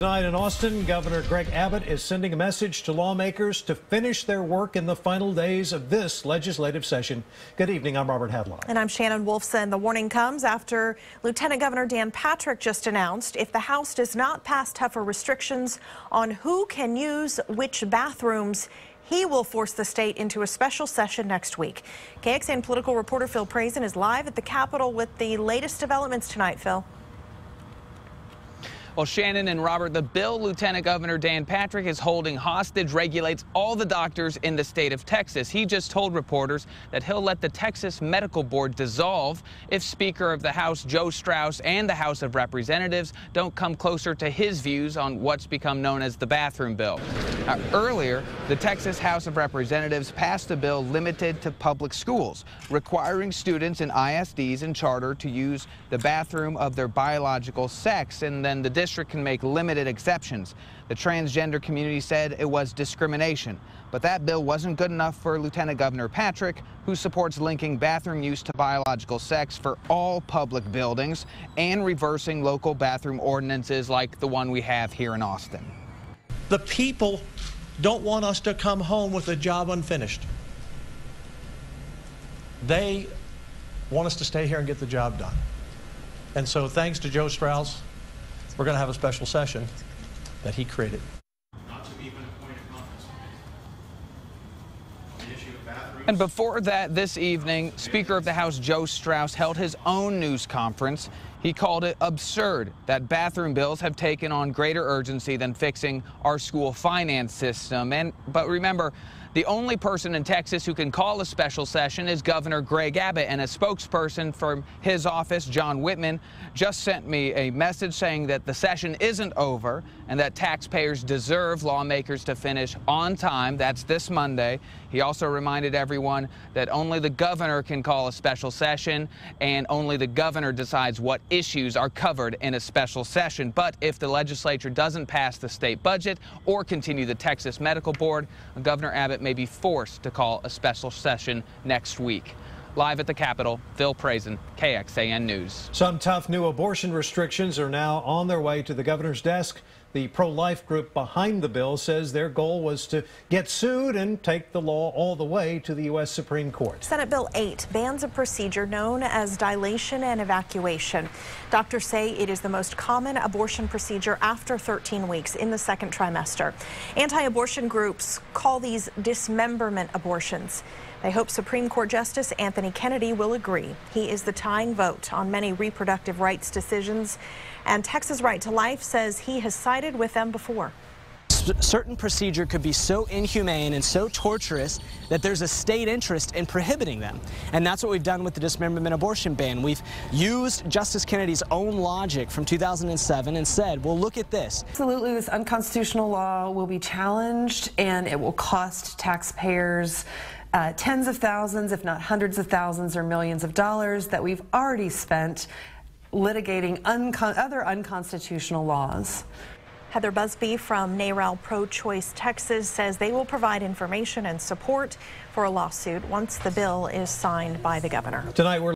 Tonight in Austin, Governor Greg Abbott is sending a message to lawmakers to finish their work in the final days of this legislative session. Good evening, I'm Robert Hadlock. And I'm Shannon Wolfson. The warning comes after Lieutenant Governor Dan Patrick just announced if the House does not pass tougher restrictions on who can use which bathrooms, he will force the state into a special session next week. KXAN political reporter Phil Prazen is live at the Capitol with the latest developments tonight. Phil. Well, Shannon and Robert, the bill Lieutenant Governor Dan Patrick is holding hostage regulates all the doctors in the state of Texas. He just told reporters that he'll let the Texas Medical Board dissolve if Speaker of the House Joe Straus and the House of Representatives don't come closer to his views on what's become known as the bathroom bill. Earlier, the Texas House of Representatives passed a bill limited to public schools, requiring students in ISDs and charter to use the bathroom of their biological sex, and then the district can make limited exceptions. The transgender community said it was discrimination, but that bill wasn't good enough for Lieutenant Governor Patrick, who supports linking bathroom use to biological sex for all public buildings and reversing local bathroom ordinances like the one we have here in Austin. The people don't want us to come home with a job unfinished. They want us to stay here and get the job done. And so thanks to Joe Straus, we're going to have a special session that he created. And before that, this evening, Speaker of the House Joe Straus held his own news conference. He called it absurd that bathroom bills have taken on greater urgency than fixing our school finance system. But remember, the only person in Texas who can call a special session is Governor Greg Abbott, and a spokesperson from his office, John Whitman, just sent me a message saying that the session isn't over and that taxpayers deserve lawmakers to finish on time. That's this Monday. He also reminded everyone that only the governor can call a special session and only the governor decides what issues are covered in a special session. But if the legislature doesn't pass the state budget or continue the Texas Medical Board, Governor Abbott may be forced to call a special session next week. Live at the Capitol, Phil Prazen, KXAN News. Some tough new abortion restrictions are now on their way to the governor's desk. The pro-life group behind the bill says their goal was to get sued and take the law all the way to the U.S. Supreme Court. Senate Bill 8 bans a procedure known as dilation and evacuation. Doctors say it is the most common abortion procedure after 13 weeks in the second trimester. Anti-abortion groups call these dismemberment abortions. They hope Supreme Court Justice Anthony Kennedy will agree. He is the tying vote on many reproductive rights decisions, and Texas Right to Life says he has sided with them before. Certain procedure could be so inhumane and so torturous that there's a state interest in prohibiting them. And that's what we've done with the dismemberment abortion ban. We've used Justice Kennedy's own logic from 2007 and said, well, look at this. Absolutely, this unconstitutional law will be challenged, and it will cost taxpayers tens of thousands, if not hundreds of thousands or millions of dollars that we've already spent litigating other unconstitutional laws. Heather Busby from NARAL Pro-Choice Texas says they will provide information and support for a lawsuit once the bill is signed by the governor. Tonight we're